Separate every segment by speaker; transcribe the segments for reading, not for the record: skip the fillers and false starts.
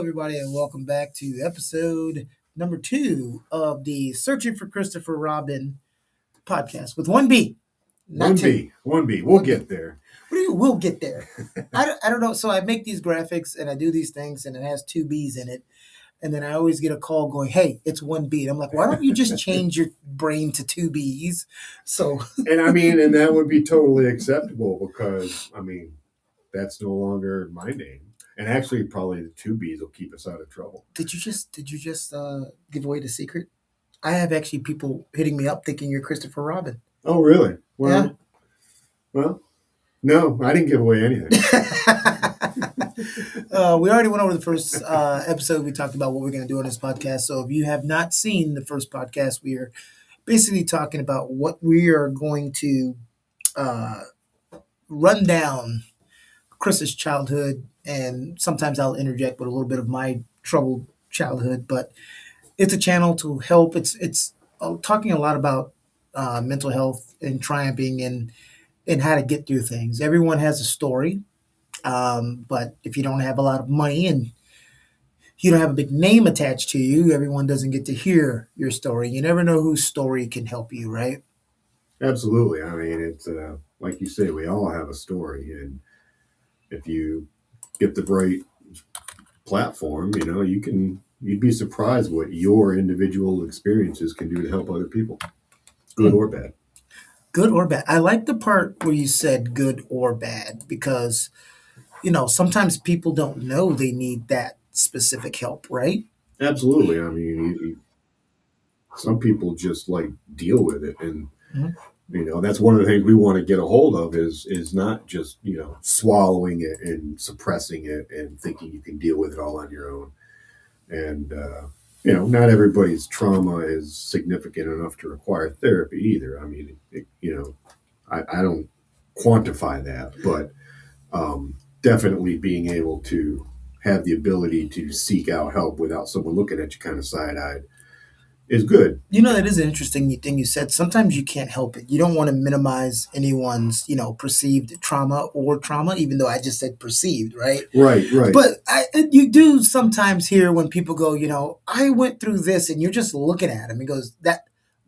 Speaker 1: everybody, and welcome back to episode number 2 of the Searching for Christopher Robbin podcast with 1B.
Speaker 2: Not 1B. 1B. We'll get there.
Speaker 1: What do you we'll get there? I don't know. So I make these graphics and I do these things and it has 2 B's in it. And then I always get a call going, hey, it's 1B. And I'm like, why don't you just change your brain to 2 B's? So
Speaker 2: and that would be totally acceptable because, that's no longer my name. And actually, probably the 2 B's will keep us out of trouble.
Speaker 1: Did you just give away the secret? I have actually people hitting me up thinking you're Christopher Robbin.
Speaker 2: Oh, really? Well, no, I didn't give away anything.
Speaker 1: We already went over the first episode. We talked about what we're going to do on this podcast. So if you have not seen the first podcast, we are basically talking about what we are going to run down Chris's childhood. And sometimes I'll interject with a little bit of my troubled childhood, but it's a channel to help. It's talking a lot about mental health and triumphing and how to get through things. Everyone has a story, but if you don't have a lot of money and you don't have a big name attached to you, everyone doesn't get to hear your story. You never know whose story can help you, right?
Speaker 2: Absolutely. It's like you say, we all have a story, and if you get the right platform, you'd be surprised what your individual experiences can do to help other people, good or bad.
Speaker 1: Good or bad. I like the part where you said good or bad because, sometimes people don't know they need that specific help, right?
Speaker 2: Absolutely. Some people just deal with it, and that's one of the things we want to get a hold of is not just, swallowing it and suppressing it and thinking you can deal with it all on your own. And, not everybody's trauma is significant enough to require therapy either. I don't quantify that, but definitely being able to have the ability to seek out help without someone looking at you kind of side-eyed is good.
Speaker 1: That is an interesting thing you said. Sometimes you can't help it. You don't want to minimize anyone's, perceived trauma, even though I just said perceived, right?
Speaker 2: Right.
Speaker 1: But you do sometimes hear when people go, I went through this, and you're just looking at him. He goes,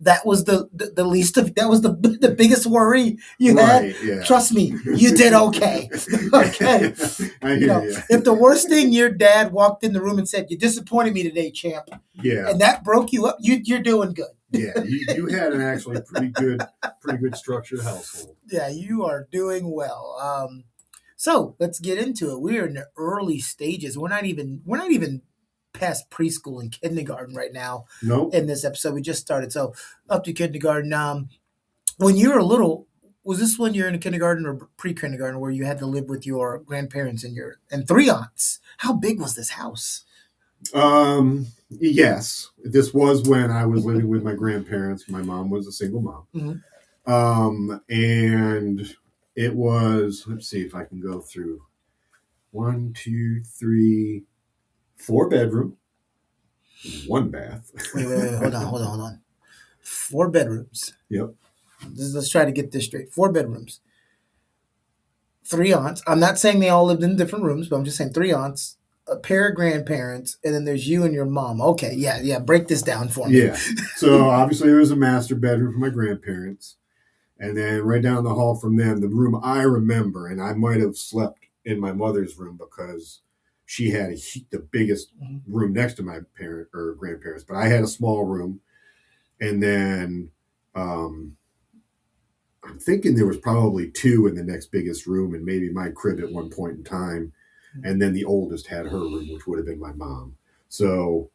Speaker 1: that was the least of, that was the biggest worry you had.
Speaker 2: Yeah.
Speaker 1: Trust me, you did okay. Okay.
Speaker 2: I hear you.
Speaker 1: If the worst thing your dad walked in the room and said, "You disappointed me today, champ," and that broke you up, you're doing good.
Speaker 2: Yeah, you had an actually pretty good structured household.
Speaker 1: Yeah, you are doing well. So let's get into it. We're in the early stages. We're not even past preschool and kindergarten right now.
Speaker 2: Nope.
Speaker 1: In this episode, we just started. So up to kindergarten. When you were little, was this when you're in kindergarten or pre-kindergarten where you had to live with your grandparents and 3 aunts? How big was this house?
Speaker 2: Yes, this was when I was living with my grandparents. My mom was a single mom.
Speaker 1: Mm-hmm.
Speaker 2: And it was, let's see if I can go through 1, 2, 3, 4 bedroom, 1 bath.
Speaker 1: Wait, hold on. 4 bedrooms.
Speaker 2: Yep.
Speaker 1: Let's try to get this straight. 4 bedrooms. 3 aunts. I'm not saying they all lived in different rooms, but I'm just saying 3 aunts, a pair of grandparents, and then there's you and your mom. Okay, yeah. Break this down for me.
Speaker 2: Yeah. So obviously there was a master bedroom for my grandparents. And then right down the hall from them, the room I remember, and I might have slept in my mother's room because she had the biggest room next to my parent or grandparents, but I had a small room. And then I'm thinking there was probably 2 in the next biggest room and maybe my crib at one point in time. And then the oldest had her room, which would have been my mom. So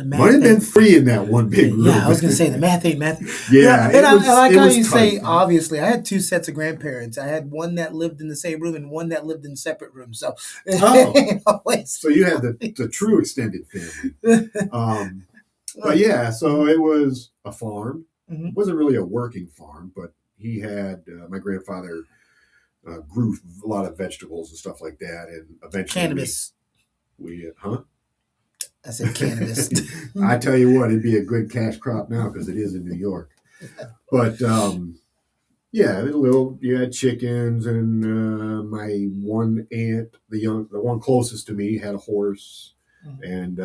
Speaker 2: might have been 3 in that one big room.
Speaker 1: Yeah, I was going to say the math ain't math.
Speaker 2: Yeah.
Speaker 1: And I like how you say, obviously, I had 2 sets of grandparents. I had one that lived in the same room and one that lived in separate rooms. So,
Speaker 2: So you had the true extended family. But yeah, so it was a farm.
Speaker 1: Mm-hmm.
Speaker 2: It wasn't really a working farm, but he had, my grandfather grew a lot of vegetables and stuff like that. And eventually
Speaker 1: cannabis. I said cannabis.
Speaker 2: I tell you what, it'd be a good cash crop now because it is in New York. But Yeah, there's a little. You had chickens, and my one aunt, the one closest to me, had a horse,
Speaker 1: Mhm.
Speaker 2: and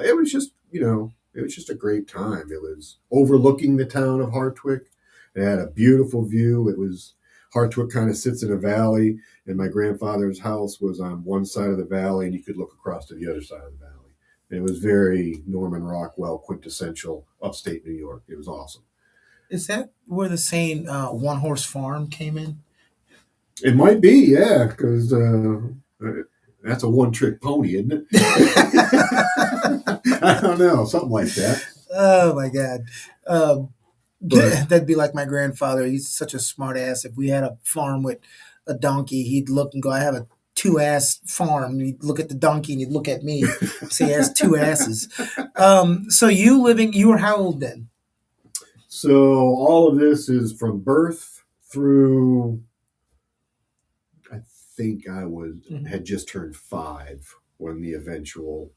Speaker 2: it was just, it was just a great time. It was overlooking the town of Hartwick. It had a beautiful view. It was Hartwick kind of sits in a valley, and my grandfather's house was on one side of the valley, and you could look across to the other side of the valley. And it was very Norman Rockwell, quintessential upstate New York. It was awesome.
Speaker 1: Is that where the saying "one horse farm" came in?
Speaker 2: It might be, yeah, because that's a one trick pony, isn't it? I don't know, something like that.
Speaker 1: Oh my God. Um,
Speaker 2: But
Speaker 1: that'd be like my grandfather. He's such a smart ass. If we had a farm with a donkey, he'd look and go, I have a two ass farm. He'd look at the donkey and he'd look at me, say he has two asses. So you were how old then?
Speaker 2: so all of this is from birth through, I think I was
Speaker 1: Mhm.
Speaker 2: had just turned 5 when the eventual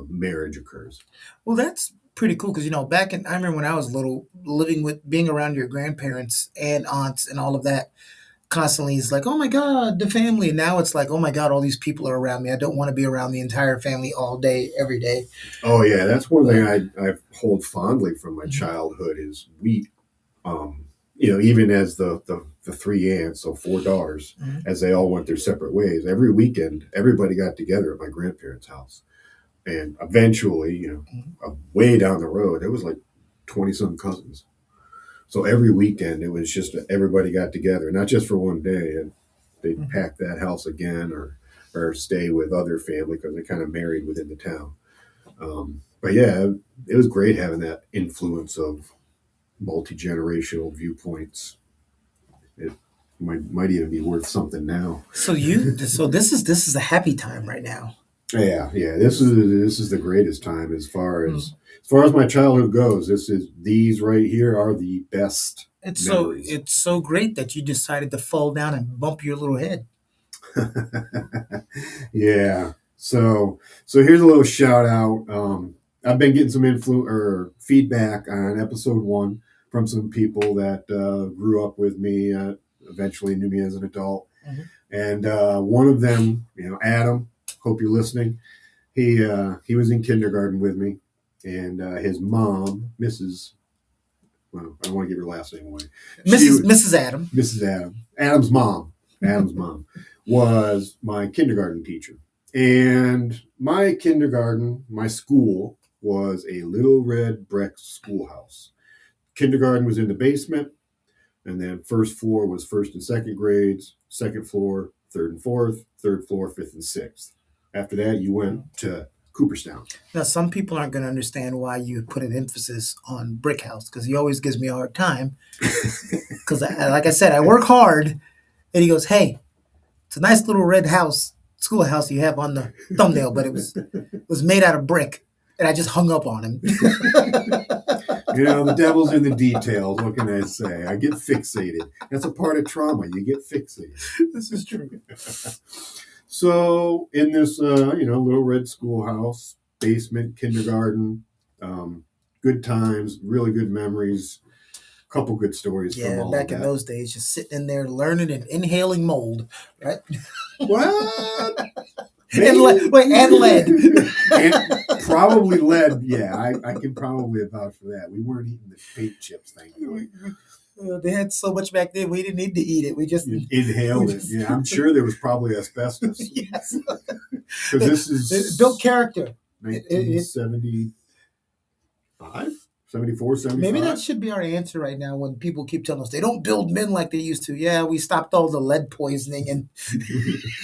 Speaker 2: marriage occurs.
Speaker 1: Well, that's pretty cool because back in I remember when I was little, living with being around your grandparents and aunts and all of that constantly is like, oh my God, the family. And now it's like, oh my God, all these people are around me. I don't want to be around the entire family all day, every day.
Speaker 2: Oh yeah, that's one thing
Speaker 1: But
Speaker 2: I hold fondly from my
Speaker 1: mhm,
Speaker 2: childhood is um, even as the three aunts, so 4 daughters,
Speaker 1: mhm,
Speaker 2: as they all went their separate ways, every weekend everybody got together at my grandparents' house, and eventually,
Speaker 1: mhm,
Speaker 2: way down the road, it was like 20 some cousins. So every weekend it was just everybody got together, not just for one day, and they'd
Speaker 1: mhm.
Speaker 2: pack that house again or stay with other family because they kind of married within the town. But yeah, it was great having that influence of multi generational viewpoints. It might even be worth something now.
Speaker 1: So this is a happy time right now.
Speaker 2: Yeah, yeah. This is the greatest time
Speaker 1: Mm.
Speaker 2: as far as my childhood goes. These right here are the best memories.
Speaker 1: It's so great that you decided to fall down and bump your little head.
Speaker 2: Yeah. So here's a little shout out. I've been getting some feedback on episode 1 from some people that grew up with me, eventually knew me as an adult,
Speaker 1: Mhm.
Speaker 2: and one of them, Adam. Hope you're listening. He was in kindergarten with me, and his mom, Mrs. Well, I don't want to give her last name away. She
Speaker 1: Mrs. Adam.
Speaker 2: Mrs. Adam's mom, Adam's mom was my kindergarten teacher. And my kindergarten, my school was a little red brick schoolhouse. Kindergarten was in the basement, and then first floor was first and second grades, second floor, third and fourth, third floor, fifth and sixth. After that, you went to Cooperstown.
Speaker 1: Now, some people aren't going to understand why you put an emphasis on brick house because he always gives me a hard time. Because, like I said, I work hard, and he goes, "Hey, it's a nice little red house, schoolhouse you have on the thumbnail, but it was made out of brick." And I just hung up on him.
Speaker 2: The devil's in the details. What can I say? I get fixated. That's a part of trauma. You get fixated.
Speaker 1: This is true.
Speaker 2: So in this, little red schoolhouse, basement, kindergarten, good times, really good memories, couple good stories from
Speaker 1: Yeah,
Speaker 2: all of
Speaker 1: back in
Speaker 2: that.
Speaker 1: those days, just sitting in there learning and inhaling mold, right?
Speaker 2: What?
Speaker 1: And
Speaker 2: Maybe.
Speaker 1: wait, and lead.
Speaker 2: And probably lead. Yeah, I can probably vouch for that. We weren't eating the paint chips, thankfully.
Speaker 1: They had so much back then. We didn't need to eat it.
Speaker 2: You
Speaker 1: We
Speaker 2: inhaled it.
Speaker 1: just
Speaker 2: Yeah, I'm sure there was probably asbestos
Speaker 1: yes.
Speaker 2: because this
Speaker 1: It built
Speaker 2: is
Speaker 1: character. It
Speaker 2: 1975, 74,
Speaker 1: maybe that
Speaker 2: 75.
Speaker 1: should be our answer right now when people keep telling us they don't build men like they used to. Yeah, we stopped all the lead poisoning and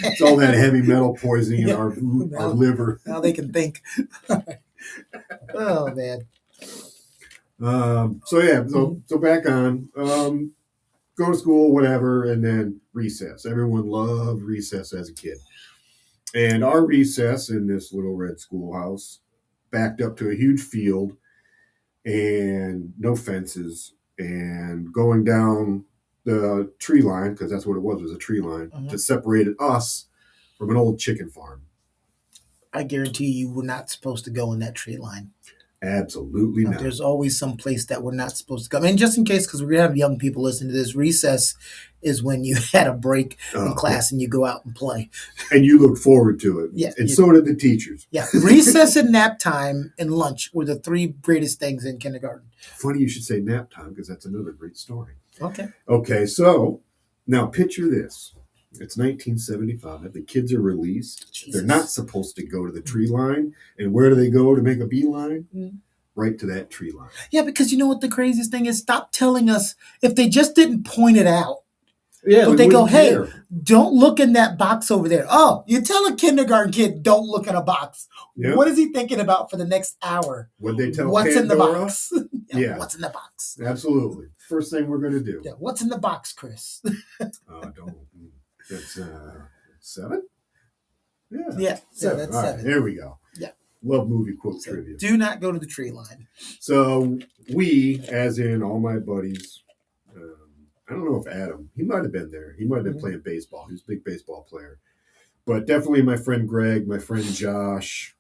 Speaker 2: It's all that heavy metal poisoning in
Speaker 1: yeah,
Speaker 2: our
Speaker 1: now,
Speaker 2: liver.
Speaker 1: now they can think. Oh man.
Speaker 2: So yeah,
Speaker 1: Mhm.
Speaker 2: so back on. Go to school, whatever, and then recess. Everyone loved recess as a kid. And our recess in this little red schoolhouse backed up to a huge field and no fences and going down the tree line, because that's what it was a tree line,
Speaker 1: Mhm.
Speaker 2: that separated us from an old chicken farm.
Speaker 1: I guarantee you were not supposed to go in that tree line.
Speaker 2: Absolutely not.
Speaker 1: There's always some place that we're not supposed to go. I mean, just in case, because we have young people listening to this, recess is when you had a break in
Speaker 2: Oh,
Speaker 1: class and you go out and play.
Speaker 2: and you look forward to it.
Speaker 1: Yeah,
Speaker 2: And so did the teachers.
Speaker 1: Yeah, recess and nap time and lunch were the three greatest things in kindergarten.
Speaker 2: Funny you should say nap time because that's another great story.
Speaker 1: Okay.
Speaker 2: Okay, so now picture this. It's 1975. The kids are released.
Speaker 1: Jesus.
Speaker 2: They're not supposed to go to the tree line. And where do they go to make a beeline?
Speaker 1: Mm.
Speaker 2: Right to that tree line.
Speaker 1: Yeah, because you know what the craziest thing is? Stop telling us if they just didn't point it out.
Speaker 2: Yeah,
Speaker 1: but they go, hey,
Speaker 2: care.
Speaker 1: Don't look in that box over there. Oh, you tell a kindergarten kid, don't look in a box. Yep. What is he thinking about for the next hour?
Speaker 2: Would they tell
Speaker 1: what's
Speaker 2: Pandora?
Speaker 1: In the box? Yeah. What's in the box?
Speaker 2: Absolutely. First thing we're going to do.
Speaker 1: Yeah. What's in the box, Chris?
Speaker 2: Don't. That's 7?
Speaker 1: Yeah.
Speaker 2: 7.
Speaker 1: That's
Speaker 2: all
Speaker 1: 7.
Speaker 2: Right, there we go.
Speaker 1: Yeah.
Speaker 2: Love movie quote trivia.
Speaker 1: Do not go to the tree line.
Speaker 2: So we, as in all my buddies, I don't know if Adam, he might have been there. He might have been playing baseball. He was a big baseball player. But definitely my friend Greg, my friend Josh,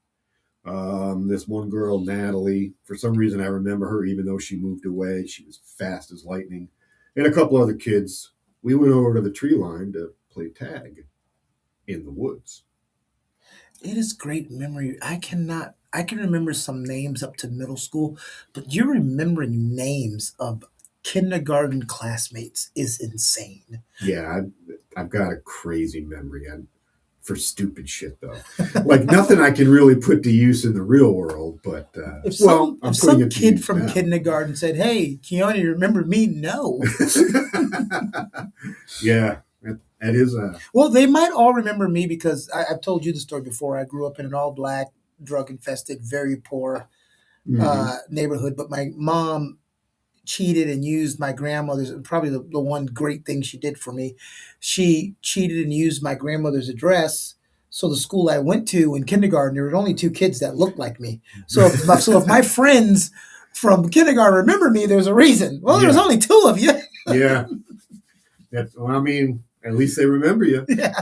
Speaker 2: this one girl, Natalie. For some reason, I remember her, even though she moved away. She was fast as lightning. And a couple other kids. We went over to the tree line to play tag in the woods.
Speaker 1: It is great memory. I can remember some names up to middle school, but you're remembering names of kindergarten classmates is insane.
Speaker 2: Yeah, I've got a crazy memory for stupid shit, though. Like nothing I can really put to use in the real world, but
Speaker 1: if some kid from kindergarten said, hey, Keone, you remember me? No.
Speaker 2: Yeah. That is
Speaker 1: well, they might all remember me because I've told you the story before. I grew up in an all-black, drug-infested, very poor neighborhood. But my mom cheated and used my grandmother's, probably the one great thing she did for me. She cheated and used my grandmother's address. So the school I went to in kindergarten, there were only 2 kids that looked like me. So if my friends from kindergarten remember me, there's a reason. Well, there's only 2 of you.
Speaker 2: Yeah. I mean, at least they remember you.
Speaker 1: Yeah.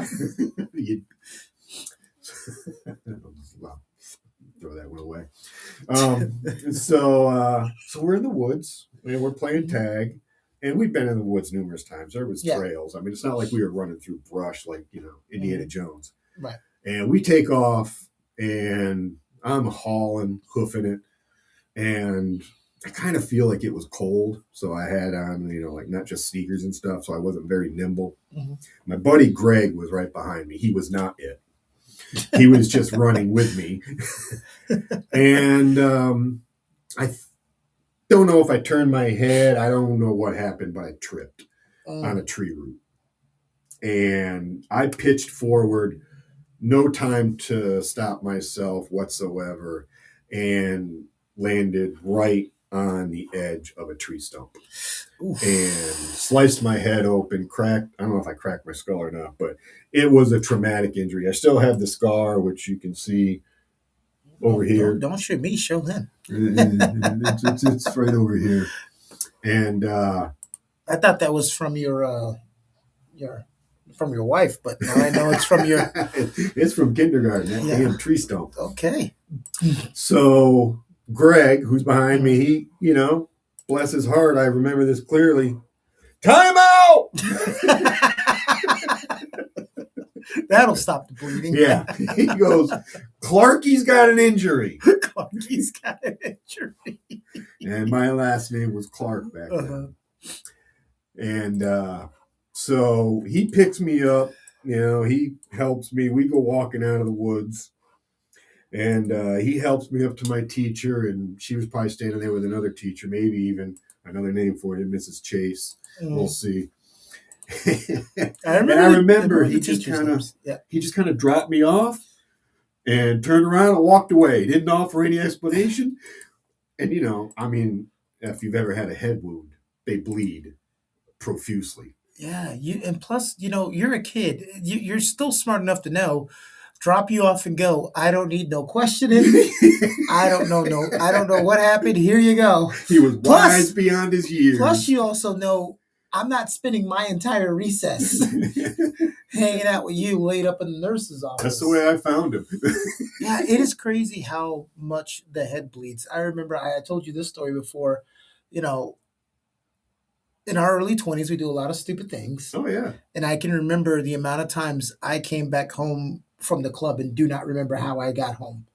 Speaker 2: Well, throw that one away. So we're in the woods and we're playing tag, and we've been in the woods numerous times. There was trails. I mean, it's not like we were running through brush like Indiana Jones.
Speaker 1: Right.
Speaker 2: And we take off, and I'm hauling, hoofing it, and I kind of feel like it was cold, so I had on, like not just sneakers and stuff, so I wasn't very nimble. Mm-hmm. My buddy Greg was right behind me. He was not it. He was just running with me. And I don't know if I turned my head. I don't know what happened, but I tripped on a tree root. And I pitched forward, no time to stop myself whatsoever, and landed right on the edge of a tree stump. Oof. And sliced my head open, cracked. I don't know if I cracked my skull or not, but it was a traumatic injury. I still have the scar, which you can see over here.
Speaker 1: Don't show me, show them.
Speaker 2: It's right over here. And
Speaker 1: I thought that was from your wife, but now I know it's from your.
Speaker 2: It's from kindergarten. That damn tree stump.
Speaker 1: Okay.
Speaker 2: So Greg, who's behind me, he, bless his heart, I remember this clearly. Time out!
Speaker 1: That'll stop the bleeding.
Speaker 2: Yeah. He goes, Clarky's got an injury.
Speaker 1: Clarky's got an injury.
Speaker 2: And my last name was Clark back then. And so he picks me up, he helps me. We go walking out of the woods. And he helps me up to my teacher, and she was probably standing there with another teacher, maybe even another name for you, Mrs. Chase. We'll see. I remember he just kind of dropped me off and turned around and walked away. Didn't offer any explanation. And if you've ever had a head wound, they bleed profusely.
Speaker 1: Yeah, and plus, you're a kid. You're still smart enough to know. Drop you off and go. I don't need no questioning. I don't know what happened. Here you go.
Speaker 2: He was wise beyond his years.
Speaker 1: Plus, you also know I'm not spending my entire recess hanging out with you laid up in the nurse's
Speaker 2: That's
Speaker 1: office.
Speaker 2: the way I found him.
Speaker 1: Yeah, it is crazy how much the head bleeds. I remember I told you this story before. You know, in our early 20s, we do a lot of stupid things.
Speaker 2: Oh yeah.
Speaker 1: And I can remember the amount of times I came back home from the club and do not remember how I got home,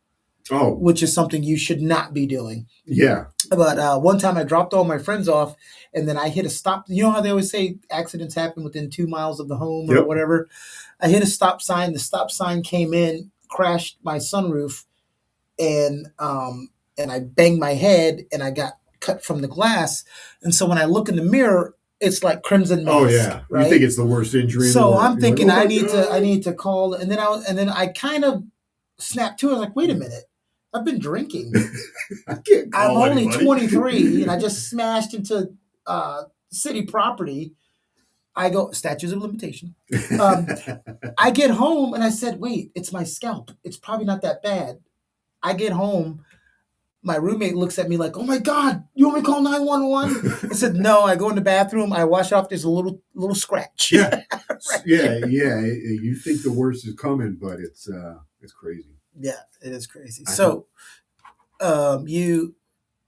Speaker 2: Oh
Speaker 1: which is something you should not be doing.
Speaker 2: yeah.
Speaker 1: But one time I dropped all my friends off and then I hit a stop. You know how they always say accidents happen within 2 miles of the home or
Speaker 2: Yep.
Speaker 1: whatever? I hit a stop sign. The stop sign came in, crashed my sunroof, and I banged my head and I got cut from the glass. And so when I look in the mirror, it's like crimson mask.
Speaker 2: Oh yeah.
Speaker 1: Right?
Speaker 2: You think it's the worst injury?
Speaker 1: So
Speaker 2: in the world.
Speaker 1: I'm thinking
Speaker 2: like, oh,
Speaker 1: I need to call, and then I kind of snapped to it. I was like, wait a minute, I've been drinking.
Speaker 2: I can't call
Speaker 1: I'm only
Speaker 2: anybody.
Speaker 1: 23, and I just smashed into city property. I go statutes of limitation. I get home and I said, wait, it's my scalp. It's probably not that bad. I get home. My roommate looks at me like, "Oh my God, you want me to call 911?" I said, "No." I go in the bathroom. I wash off. There's a little scratch.
Speaker 2: Yeah.
Speaker 1: Right
Speaker 2: Yeah,
Speaker 1: there.
Speaker 2: yeah. You think the worst is coming, but it's crazy.
Speaker 1: Yeah, it is crazy.
Speaker 2: I
Speaker 1: So, you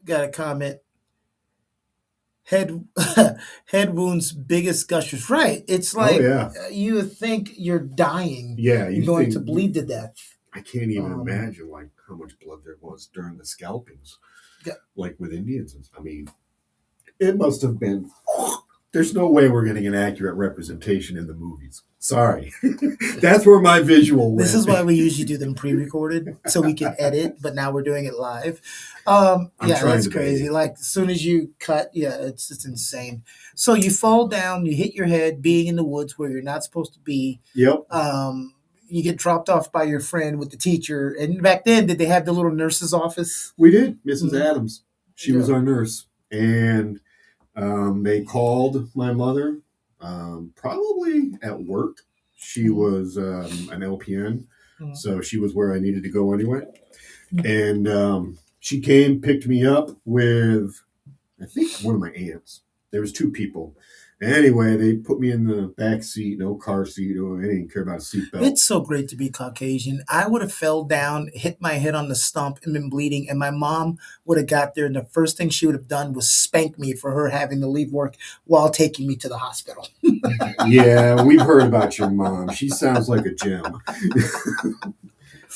Speaker 1: got a comment. Head head wounds, biggest gushers. Right. It's
Speaker 2: Oh
Speaker 1: like
Speaker 2: yeah.
Speaker 1: you think you're dying.
Speaker 2: Yeah,
Speaker 1: You're
Speaker 2: you
Speaker 1: going
Speaker 2: think
Speaker 1: to bleed to death.
Speaker 2: I can't even
Speaker 1: Um,
Speaker 2: imagine like how much blood there was during the scalpings,
Speaker 1: Yeah.
Speaker 2: like with Indians. I mean, it must have been. There's no way we're getting an accurate representation in the movies. Sorry, that's where my visual went.
Speaker 1: This is why we usually do them pre-recorded so we can edit, but now we're doing it live.
Speaker 2: I'm
Speaker 1: Yeah,
Speaker 2: trying
Speaker 1: that's
Speaker 2: to
Speaker 1: crazy.
Speaker 2: behave.
Speaker 1: Like as soon as you cut, yeah, it's insane. So you fall down, you hit your head, being in the woods where you're not supposed to be.
Speaker 2: Yep.
Speaker 1: You get dropped off by your friend with the teacher. And back then, did they have the little nurse's office?
Speaker 2: We did, Mrs.
Speaker 1: Mhm.
Speaker 2: Adams. She was
Speaker 1: Yeah.
Speaker 2: our nurse, and they called my mother, probably at work. She was an LPN,
Speaker 1: Mhm.
Speaker 2: so she was where I needed to go anyway.
Speaker 1: Mhm.
Speaker 2: And she came, picked me up with, I think, one of my aunts. There was two people. Anyway, they put me in the back seat, no car seat. Or they didn't care about a seatbelt.
Speaker 1: It's so great to be Caucasian. I would have fell down, hit my head on the stump, and been bleeding. And my mom would have got there, and the first thing she would have done was spank me for her having to leave work while taking me to the hospital.
Speaker 2: Yeah, we've heard about your mom. She sounds like a gem.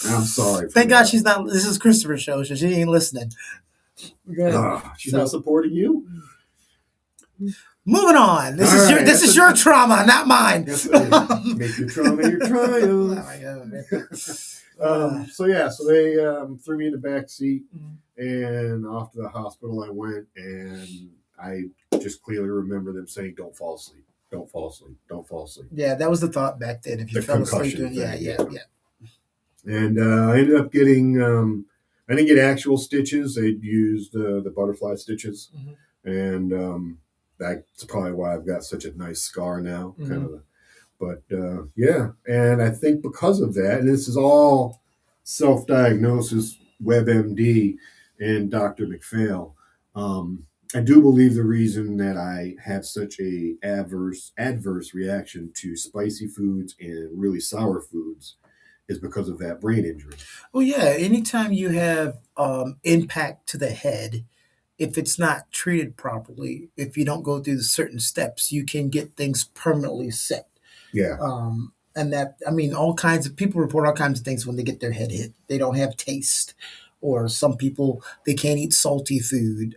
Speaker 2: I'm sorry.
Speaker 1: Thank God she's not. This is Christopher's show, so she ain't listening.
Speaker 2: She's not supporting you.
Speaker 1: Moving on. This
Speaker 2: All
Speaker 1: is
Speaker 2: right,
Speaker 1: this is your trauma, not mine.
Speaker 2: That's what make your trauma your triumph.
Speaker 1: Oh my God.
Speaker 2: So they threw me in the back seat,
Speaker 1: Mhm.
Speaker 2: and off to the hospital I went, and I just clearly remember them saying, "Don't fall asleep. Don't fall asleep. Don't fall asleep."
Speaker 1: Yeah, that was the thought back then. If you
Speaker 2: The
Speaker 1: fell asleep
Speaker 2: concussion
Speaker 1: doing, yeah,
Speaker 2: thing,
Speaker 1: yeah.
Speaker 2: And I ended up getting. I didn't get actual stitches. They used the butterfly stitches,
Speaker 1: Mhm.
Speaker 2: and that's probably why I've got such a nice scar now.
Speaker 1: Mhm.
Speaker 2: Kind of, but yeah. And I think because of that, and this is all self-diagnosis, WebMD, and Dr. McPhail. I do believe the reason that I have such a adverse reaction to spicy foods and really sour foods is because of that brain injury.
Speaker 1: Well, yeah. Anytime you have impact to the head, if it's not treated properly, if you don't go through the certain steps, you can get things permanently set.
Speaker 2: Yeah.
Speaker 1: And that, I mean, all kinds of people report all kinds of things when they get their head hit. They don't have taste, or some people they can't eat salty food.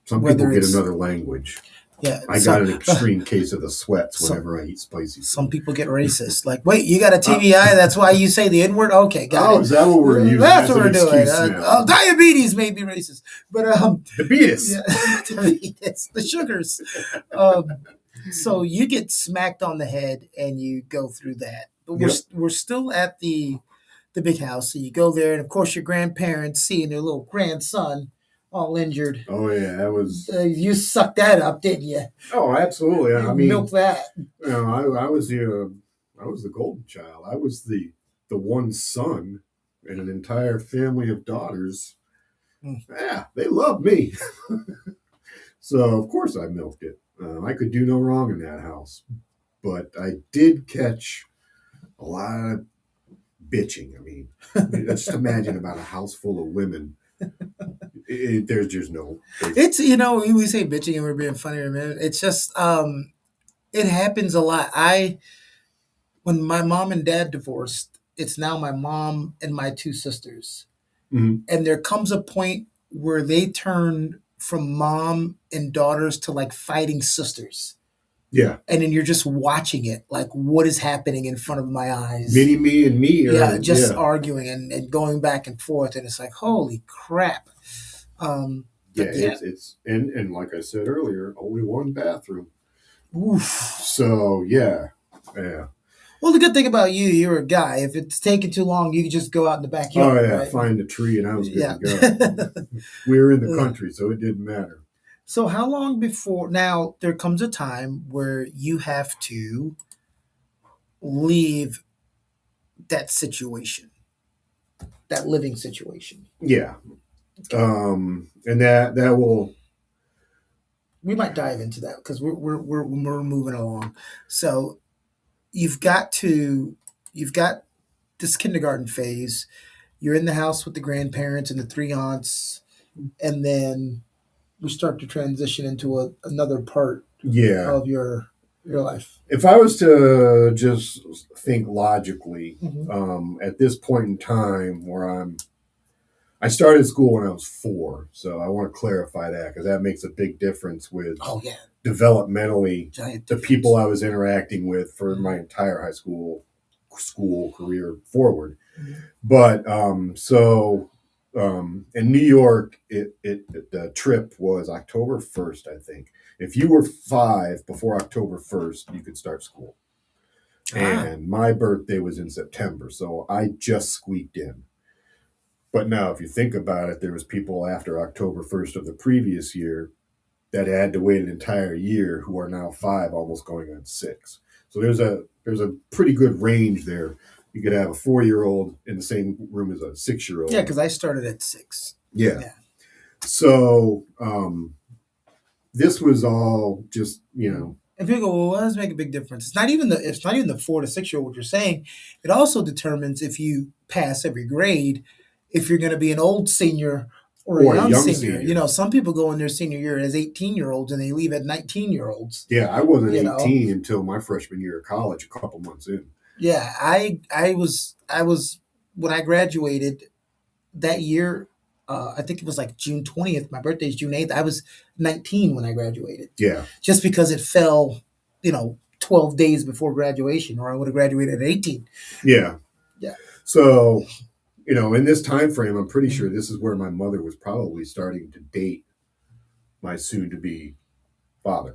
Speaker 2: Some
Speaker 1: Whether
Speaker 2: people get
Speaker 1: it's-
Speaker 2: another language.
Speaker 1: Yeah,
Speaker 2: I got an extreme case of the sweats whenever I eat spicy food.
Speaker 1: Some people get racist. Like, wait, you got a TBI? That's why you say the N word? Okay, got it.
Speaker 2: Is that what we're using?
Speaker 1: That's what we're
Speaker 2: an
Speaker 1: doing.
Speaker 2: excuse now.
Speaker 1: Diabetes may be racist, but
Speaker 2: Diabetes.
Speaker 1: yeah, diabetes, the sugars. So you get smacked on the head and you go through that. But we're still at the big house. So you go there, and of course your grandparents seeing their little grandson all injured.
Speaker 2: Oh yeah, that was.
Speaker 1: You sucked that up, didn't you?
Speaker 2: Oh, absolutely. I mean,
Speaker 1: milk that.
Speaker 2: I was the golden child. I was the one son in an entire family of daughters. Yeah, they loved me. So of course I milked it. I could do no wrong in that house, but I did catch a lot of bitching. I mean, just imagine about a house full of women. There's just no.
Speaker 1: It's, we say bitching and we're being funny, man. It's just it happens a lot. When my mom and dad divorced, it's now my mom and my two sisters.
Speaker 2: Mhm.
Speaker 1: And there comes a point where they turn from mom and daughters to like fighting sisters.
Speaker 2: Yeah,
Speaker 1: And then you're just watching it, like what is happening in front of my eyes.
Speaker 2: mini me and me,
Speaker 1: Yeah,
Speaker 2: or
Speaker 1: just
Speaker 2: yeah,
Speaker 1: arguing and going back and forth. And it's like, holy crap.
Speaker 2: yeah.
Speaker 1: But yeah.
Speaker 2: It's and like I said earlier, only one bathroom.
Speaker 1: Oof.
Speaker 2: So yeah, yeah.
Speaker 1: Well, the good thing about you, you're a guy. If it's taking too long, you can just go out in the
Speaker 2: Oh
Speaker 1: backyard,
Speaker 2: yeah,
Speaker 1: right?
Speaker 2: find a tree and I was good
Speaker 1: Yeah.
Speaker 2: to go. We were in the country, so it didn't matter.
Speaker 1: So, how long before now there comes a time where you have to leave that situation, that living situation?
Speaker 2: Yeah, and that will.
Speaker 1: We might dive into that because we're moving along. So, you've got to you've got this kindergarten phase. You're in the house with the grandparents and the three aunts, and then we start to transition into another part
Speaker 2: Yeah,
Speaker 1: of your life.
Speaker 2: if I was to just think logically,
Speaker 1: Mm-hmm.
Speaker 2: at this point in time where I started school when I was 4, so I want to clarify that because that makes a big difference with
Speaker 1: Oh yeah,
Speaker 2: developmentally
Speaker 1: giant
Speaker 2: the
Speaker 1: difference.
Speaker 2: people I was interacting with for my entire high school career forward.
Speaker 1: Mhm.
Speaker 2: But in New York, the trip was October 1st, I think. If you were 5 before October 1st, you could start school.
Speaker 1: Ah,
Speaker 2: And my birthday was in September, so I just squeaked in. But now, if you think about it, there was people after October 1st of the previous year that had to wait an entire year who are now 5, almost going on 6. So there's a pretty good range there. You could have a 4-year-old in the same room as a 6-year-old.
Speaker 1: yeah, because I started at 6.
Speaker 2: Yeah.
Speaker 1: Yeah.
Speaker 2: So this was all just
Speaker 1: And people go, well, what does make a big difference? It's not even the 4 to 6 year old. What you're saying, it also determines if you pass every grade, if you're going to be an old senior or a
Speaker 2: or a
Speaker 1: young
Speaker 2: young
Speaker 1: senior.
Speaker 2: senior.
Speaker 1: Some people go in their senior year as 18-year-olds and they leave at 19-year-olds.
Speaker 2: Yeah, I wasn't
Speaker 1: You know,
Speaker 2: 18 until my freshman year of college, a couple months in.
Speaker 1: yeah, I was when I graduated that year. I think it was like June 20th. My birthday is June 8th. I was 19 when I graduated,
Speaker 2: Yeah,
Speaker 1: just because it fell, 12 days before graduation, or I would have graduated at 18.
Speaker 2: yeah.
Speaker 1: Yeah.
Speaker 2: So in this time frame, I'm pretty sure
Speaker 1: Mhm.
Speaker 2: this is where my mother was probably starting to date my soon-to-be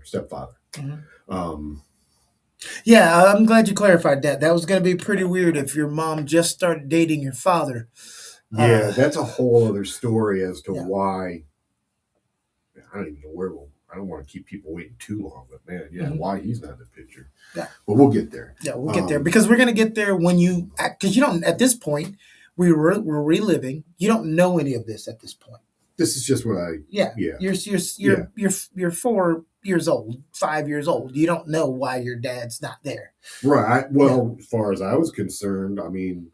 Speaker 2: stepfather.
Speaker 1: Mhm.
Speaker 2: Um,
Speaker 1: Yeah, I'm glad you clarified that. That was going to be pretty weird if your mom just started dating your father.
Speaker 2: yeah,
Speaker 1: Uh,
Speaker 2: that's a whole other story as to
Speaker 1: yeah.
Speaker 2: why. I don't even know where I don't want to keep people waiting too long, but man, yeah,
Speaker 1: Mhm.
Speaker 2: why he's not in the picture.
Speaker 1: Yeah.
Speaker 2: But we'll get there.
Speaker 1: Yeah, we'll get there because we're going to get there when because you don't, at this point, we're reliving. You don't know any of this at this point.
Speaker 2: This is just what
Speaker 1: Yeah.
Speaker 2: yeah,
Speaker 1: You're you're
Speaker 2: yeah,
Speaker 1: you're 4 years old, 5 years old. You don't know why your dad's not there.
Speaker 2: right.
Speaker 1: Yeah.
Speaker 2: Well, as far as I was concerned, I mean,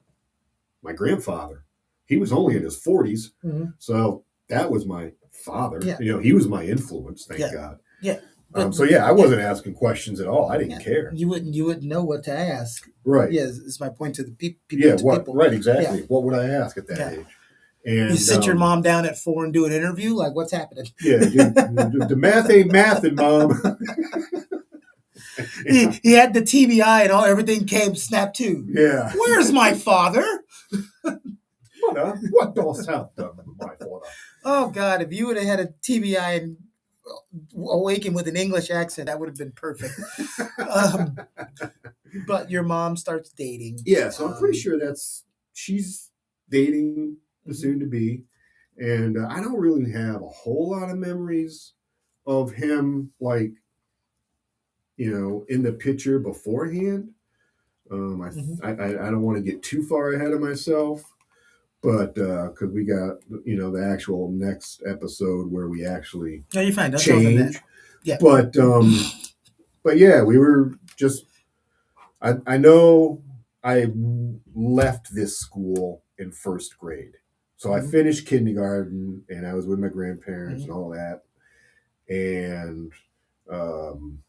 Speaker 2: my grandfather, he was only in his 40s,
Speaker 1: Mhm.
Speaker 2: so that was my father.
Speaker 1: Yeah.
Speaker 2: He was my influence, thank
Speaker 1: Yeah.
Speaker 2: God.
Speaker 1: Yeah. But
Speaker 2: So yeah, I wasn't asking questions at all. I didn't
Speaker 1: yeah,
Speaker 2: care.
Speaker 1: you wouldn't know what to ask.
Speaker 2: Right.
Speaker 1: Yeah, is my point to the people.
Speaker 2: Yeah.
Speaker 1: To
Speaker 2: What?
Speaker 1: people.
Speaker 2: Right.
Speaker 1: Yeah.
Speaker 2: Exactly. What would I ask at that
Speaker 1: Yeah.
Speaker 2: age?
Speaker 1: You
Speaker 2: And
Speaker 1: sit your mom down at 4 and do an interview. Like, what's happening?
Speaker 2: yeah, the math ain't mathing, mom.
Speaker 1: he had the TBI and everything came snap to.
Speaker 2: Yeah.
Speaker 1: Where's my father?
Speaker 2: What dost thou done, my father?
Speaker 1: Oh God! If you would have had a TBI and awakened with an English accent, that would have been perfect. Um, but your mom starts dating.
Speaker 2: Yeah, so I'm pretty sure she's dating the
Speaker 1: Mhm.
Speaker 2: soon to be, and I don't really have a whole lot of memories of him, like in the picture beforehand.
Speaker 1: Mhm.
Speaker 2: I don't want to get too far ahead of myself, but because we got the actual next episode where we actually
Speaker 1: No, you're fine. Don't tell them that.
Speaker 2: change.
Speaker 1: Yeah.
Speaker 2: But but yeah, we were just. I know I left this school in first grade, so I
Speaker 1: Mhm.
Speaker 2: finished kindergarten, and I was with my grandparents and
Speaker 1: Mhm.
Speaker 2: all that. And um,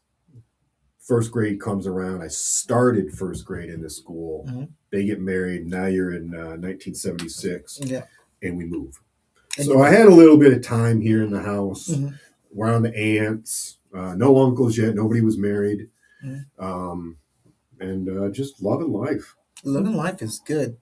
Speaker 2: first grade comes around. I started first grade in this school.
Speaker 1: Mhm.
Speaker 2: They get married. Now you're in 1976,
Speaker 1: Yeah.
Speaker 2: and we move.
Speaker 1: And you
Speaker 2: So I
Speaker 1: move.
Speaker 2: had a little bit of time here in the house,
Speaker 1: Mhm.
Speaker 2: around the aunts. No uncles yet. Nobody was married,
Speaker 1: Mhm.
Speaker 2: um, and just loving life.
Speaker 1: Living life is good.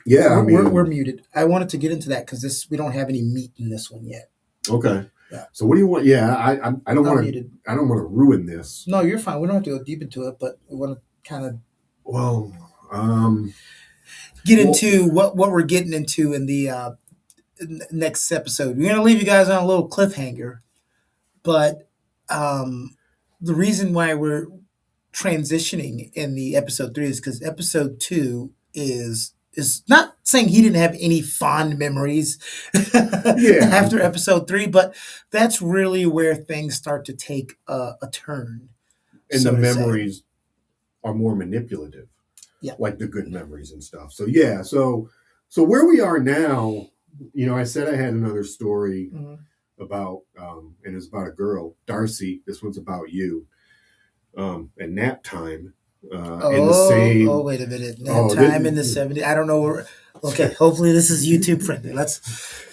Speaker 2: Yeah, I
Speaker 1: We're
Speaker 2: mean,
Speaker 1: muted. I wanted to get into that because this we don't have any meat in this one yet.
Speaker 2: okay.
Speaker 1: Yeah,
Speaker 2: So what do you want? Yeah, I don't
Speaker 1: I'm
Speaker 2: want to
Speaker 1: muted.
Speaker 2: I don't want to ruin this.
Speaker 1: No, you're fine. We don't have to go deep into it, but we want to kind of
Speaker 2: Well, um,
Speaker 1: get
Speaker 2: well,
Speaker 1: into what we're getting into in the next episode. We're gonna leave you guys on a little cliffhanger, but um, the reason why we're transitioning in the episode 3 is because episode 2 is not saying he didn't have any fond memories
Speaker 2: yeah,
Speaker 1: after episode 3, but that's really where things start to take a turn,
Speaker 2: and the
Speaker 1: so to say.
Speaker 2: memories are more manipulative,
Speaker 1: Yeah.
Speaker 2: like the good memories and stuff. So yeah, so where we are now, I said I had another story
Speaker 1: Mhm.
Speaker 2: about, and it's about a girl, Darcy. This one's about you, at nap time, in the
Speaker 1: Oh,
Speaker 2: same.
Speaker 1: wait a minute. That
Speaker 2: Oh,
Speaker 1: time in the 70s. I don't know where. Okay, hopefully this is YouTube friendly. Let's.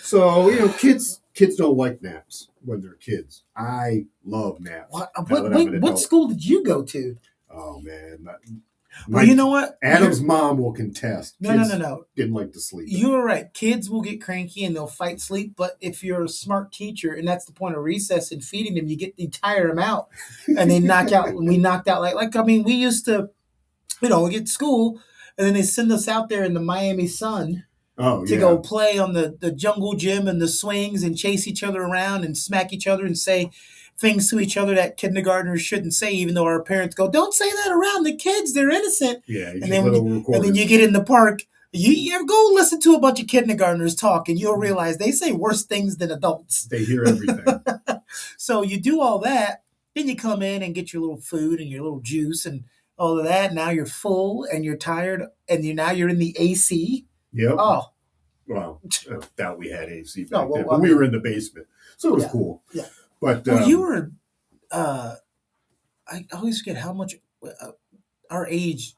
Speaker 2: so kids don't like naps when they're kids. I love naps
Speaker 1: What,
Speaker 2: now
Speaker 1: what,
Speaker 2: that I'm an
Speaker 1: wait, what
Speaker 2: adult.
Speaker 1: school did you go to?
Speaker 2: Oh man,
Speaker 1: Well,
Speaker 2: my
Speaker 1: you know what?
Speaker 2: Adam's mom will contest.
Speaker 1: No, no, no,
Speaker 2: Kids
Speaker 1: no.
Speaker 2: didn't like to sleep.
Speaker 1: You were right. Kids will get cranky and they'll fight sleep. But if you're a smart teacher, and that's the point of recess and feeding them, you tire them out, and they knock out. We knocked out like I mean, we used to, we get to school, and then they send us out there in the Miami sun
Speaker 2: Oh
Speaker 1: to go
Speaker 2: yeah,
Speaker 1: play on the jungle gym and the swings and chase each other around and smack each other and say things to each other that kindergartners shouldn't say, even though our parents go, "Don't say that around the kids; they're innocent."
Speaker 2: yeah. You
Speaker 1: And
Speaker 2: should
Speaker 1: then
Speaker 2: let
Speaker 1: when
Speaker 2: them
Speaker 1: you, and
Speaker 2: record
Speaker 1: then
Speaker 2: it.
Speaker 1: you get in the park, you go listen to a bunch of kindergartners talk, and you'll realize they say worse things than adults.
Speaker 2: They hear everything.
Speaker 1: So you do all that, then you come in and get your little food and your little juice and all of that. Now you're full and you're tired, and now you're in the AC.
Speaker 2: Yep.
Speaker 1: Oh,
Speaker 2: Well, I doubt we had AC
Speaker 1: no,
Speaker 2: back then,
Speaker 1: well,
Speaker 2: but
Speaker 1: I
Speaker 2: we were
Speaker 1: mean,
Speaker 2: in the basement, so it was
Speaker 1: yeah,
Speaker 2: cool.
Speaker 1: yeah.
Speaker 2: But
Speaker 1: Well, you were. Uh, I always forget how much our age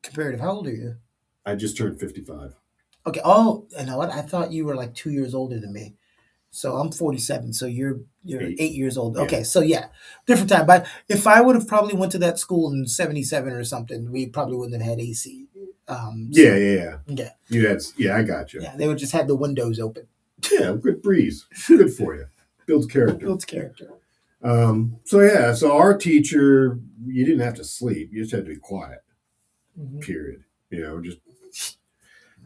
Speaker 1: comparative. How old are you?
Speaker 2: I just turned 55.
Speaker 1: Okay. Oh, you know what? I thought you were like 2 years older than me. So I'm 47. So you're
Speaker 2: Eight.
Speaker 1: 8 years old.
Speaker 2: Yeah.
Speaker 1: Okay. So yeah, different time. But if I would have probably went to that school in '77 or something, we probably wouldn't have had AC.
Speaker 2: Yeah, yeah.
Speaker 1: Yeah.
Speaker 2: You had, yeah, I got you.
Speaker 1: Yeah. They would just have the windows open.
Speaker 2: Yeah, good breeze. Good for you. Builds character.
Speaker 1: Builds character.
Speaker 2: So yeah, so our teacher, you didn't have to sleep. You just had to be quiet.
Speaker 1: Mm-hmm.
Speaker 2: Period. Just,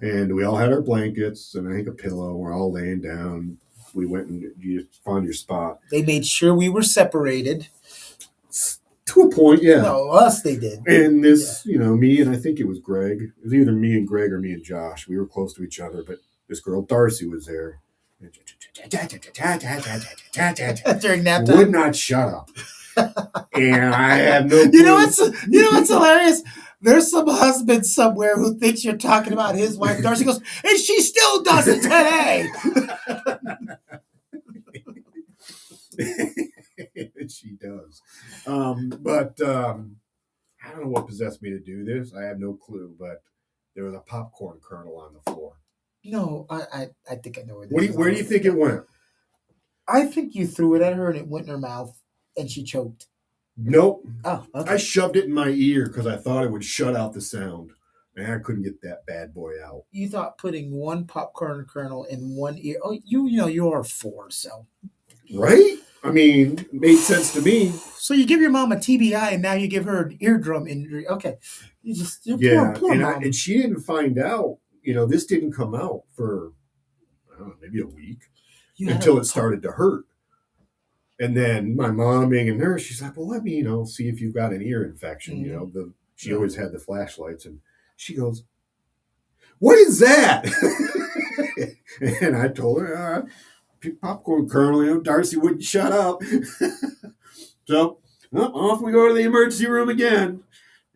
Speaker 2: and we all had our blankets and I think a pillow. We're all laying down. We went and you found your spot.
Speaker 1: They made sure we were separated.
Speaker 2: To a point, yeah.
Speaker 1: No, us they did.
Speaker 2: And this, me and I think it was Greg. It was either me and Greg or me and Josh. We were close to each other, but this girl Darcy was there.
Speaker 1: During nap time.
Speaker 2: Would not shut up. And I have no clue.
Speaker 1: You know what's hilarious? There's some husband somewhere who thinks you're talking about his wife. Darcy goes, and she still does it today.
Speaker 2: She does. But I don't know what possessed me to do this. I have no clue. But there was a popcorn kernel on the floor.
Speaker 1: No, I think I know where this is.
Speaker 2: Where do you think it went?
Speaker 1: I think you threw it at her and it went in her mouth and she choked.
Speaker 2: Nope.
Speaker 1: Oh, okay.
Speaker 2: I shoved it in my ear because I thought it would shut out the sound. And I couldn't get that bad boy out.
Speaker 1: You thought putting one popcorn kernel in one ear. Oh, you are 4, so.
Speaker 2: Right? I mean, it made sense to me.
Speaker 1: So you give your mom a TBI and now you give her an eardrum injury. Okay. Poor mom.
Speaker 2: And she didn't find out. This didn't come out for, I don't know, maybe a week until it started to hurt. And then my mom being a nurse, she's like, well, let me, see if you've got an ear infection.
Speaker 1: Mm-hmm.
Speaker 2: She always had the flashlights. And she goes, what is that? And I told her, popcorn kernel. Darcy wouldn't shut up. So off we go to the emergency room again.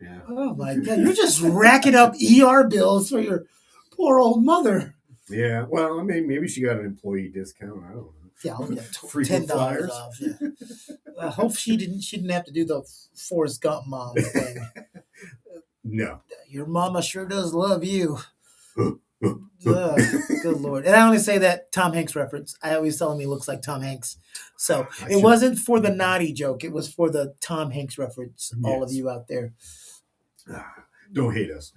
Speaker 2: Yeah.
Speaker 1: Oh my God, you're just racking up ER bills for your poor old mother.
Speaker 2: Yeah. Well, I mean, maybe she got an employee discount. I don't know.
Speaker 1: Yeah, I'll get
Speaker 2: Frequent
Speaker 1: $10
Speaker 2: flyers.
Speaker 1: off. Yeah. I hope she didn't have to do the Forrest Gump mom thing.
Speaker 2: No.
Speaker 1: Your mama sure does love you. Ugh, good Lord. And I only say that Tom Hanks reference. I always tell him he looks like Tom Hanks. So it wasn't for the naughty joke. It was for the Tom Hanks reference. Yes. All of you out there.
Speaker 2: Don't hate us.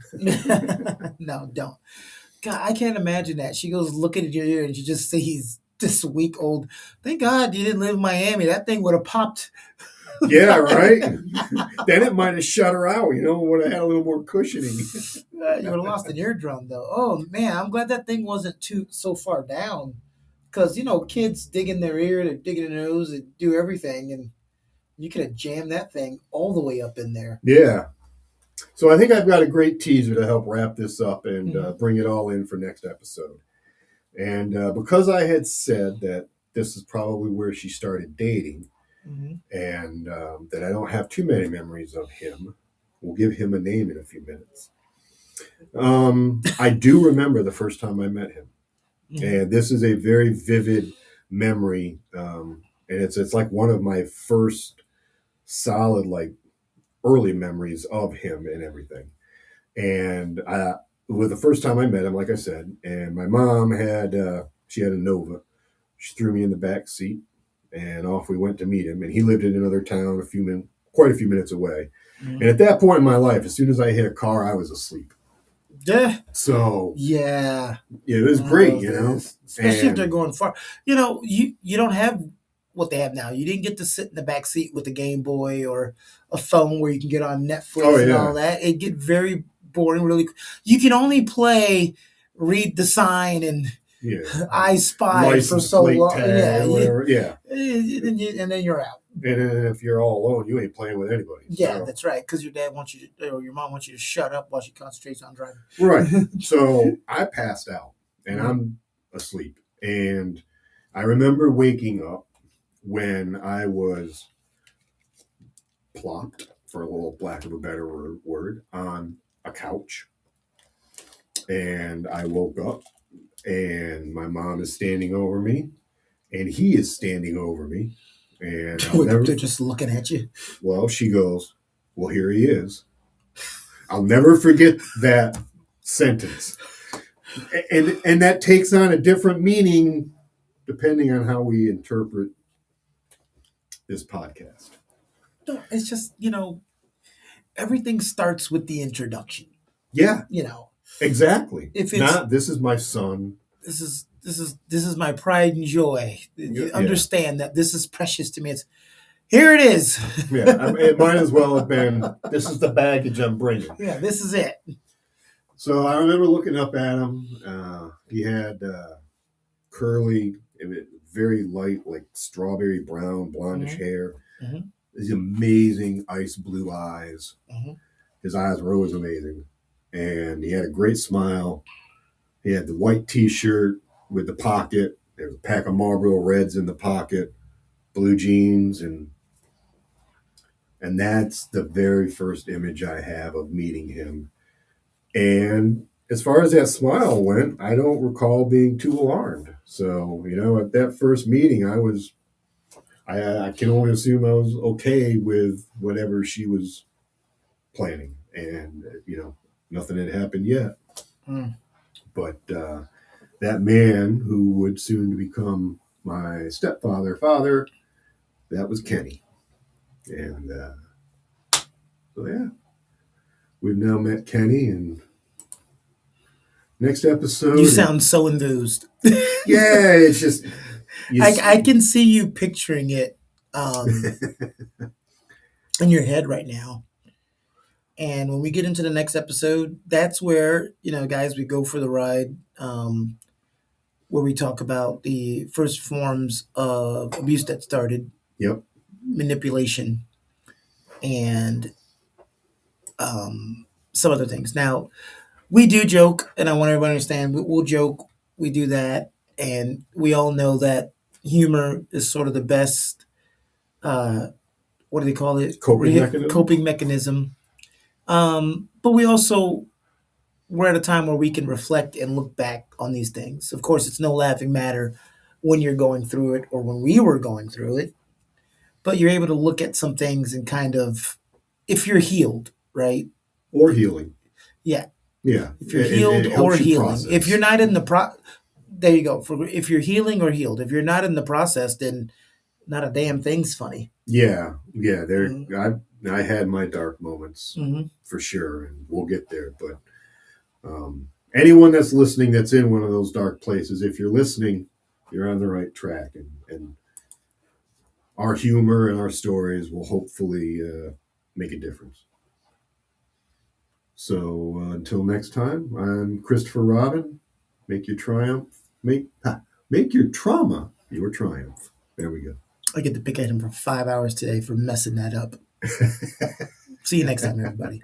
Speaker 1: No, don't. God, I can't imagine that. She goes looking at your ear and she just sees this weak old. Thank God you didn't live in Miami. That thing would have popped.
Speaker 2: Yeah, right. Then it might have shut her out. Would have had a little more cushioning.
Speaker 1: You would have lost an eardrum, though. Oh man, I'm glad that thing wasn't so far down, because kids dig in their ear, they dig in their nose, they do everything, and you could have jammed that thing all the way up in there.
Speaker 2: Yeah. So I think I've got a great teaser to help wrap this up and bring it all in for next episode. And because I had said that this is probably where she started dating, and that I don't have too many memories of him, we'll give him a name in a few minutes. I do remember the first time I met him. And this is a very vivid memory. And it's like one of my first solid, early memories of him and everything. And with the first time I met him, like I said, and my mom she had a Nova. She threw me in the back seat, and off we went to meet him. And he lived in another town quite a few minutes away. And at that point in my life, as soon as I hit a car, I was asleep.
Speaker 1: Yeah.
Speaker 2: So
Speaker 1: yeah,
Speaker 2: it was great,
Speaker 1: especially if they're going far. You don't have what they have now. You didn't get to sit in the back seat with a Game Boy or a phone where you can get on Netflix and all that. It get very boring. Really, you can only read the sign and I Spy
Speaker 2: license
Speaker 1: for so long.
Speaker 2: Yeah,
Speaker 1: and then you're out.
Speaker 2: And if you're all alone, you ain't playing with anybody.
Speaker 1: Yeah, so. That's right. Because your dad wants you to, or your mom wants you to shut up while she concentrates on driving.
Speaker 2: Right. So I passed out and I'm asleep. And I remember waking up when I was plopped, for a little lack of a better word, on a couch. And I woke up and my mom is standing over me and he is standing over me. And
Speaker 1: they're just looking at you.
Speaker 2: Well, she goes, well, here he is. I'll never forget that sentence. And that takes on a different meaning depending on how we interpret this podcast.
Speaker 1: It's just, everything starts with the introduction.
Speaker 2: Yeah. Exactly.
Speaker 1: If it's
Speaker 2: not, this is my son.
Speaker 1: This is my pride and joy. You understand that this is precious to me. Here it is.
Speaker 2: It might as well have been, this is the baggage I'm bringing.
Speaker 1: Yeah, this is it.
Speaker 2: So I remember looking up at him. He had curly, very light, like strawberry brown, blondish hair. These amazing ice blue eyes. His eyes were always amazing. And he had a great smile. He had the white T-shirt with the pocket. There was a pack of Marlboro Reds in the pocket, blue jeans, and that's the very first image I have of meeting him. And as far as that smile went, I don't recall being too alarmed. So, at that first meeting, I can only assume I was okay with whatever she was planning. And, nothing had happened yet. But that man who would soon become my father, that was Kenny. And so, yeah, we've now met Kenny. And next episode...
Speaker 1: You sound so enthused.
Speaker 2: Yeah, it's just...
Speaker 1: I can see you picturing it in your head right now. And when we get into the next episode, that's where, guys, we go for the ride, where we talk about the first forms of abuse that started.
Speaker 2: Yep.
Speaker 1: Manipulation and some other things. Now, we do joke, and I want everyone to understand, we'll joke, we do that, and we all know that humor is sort of the best. Uh, what do they call it?
Speaker 2: Coping mechanism.
Speaker 1: Coping mechanism. But we also we're at a time where we can reflect and look back on these things. Of course, it's no laughing matter when you're going through it or when we were going through it, but you're able to look at some things and kind of, if you're healed, right?
Speaker 2: Or healing.
Speaker 1: Yeah.
Speaker 2: Yeah.
Speaker 1: If you're healed
Speaker 2: it
Speaker 1: or
Speaker 2: helps you
Speaker 1: healing.
Speaker 2: process.
Speaker 1: If you're not in the there you go. If you're healing or healed, if you're not in the process, then not a damn thing's funny.
Speaker 2: Yeah, yeah. There,
Speaker 1: Mm-hmm.
Speaker 2: I had my dark moments
Speaker 1: Mm-hmm.
Speaker 2: for sure, and we'll get there. But anyone that's listening that's in one of those dark places, if you're listening, you're on the right track, and our humor and our stories will hopefully make a difference. So until next time, I'm Christopher Robbin. Make your triumph, make your trauma your triumph. There we go.
Speaker 1: I get to pick at him for 5 hours today for messing that up. See you next time, everybody.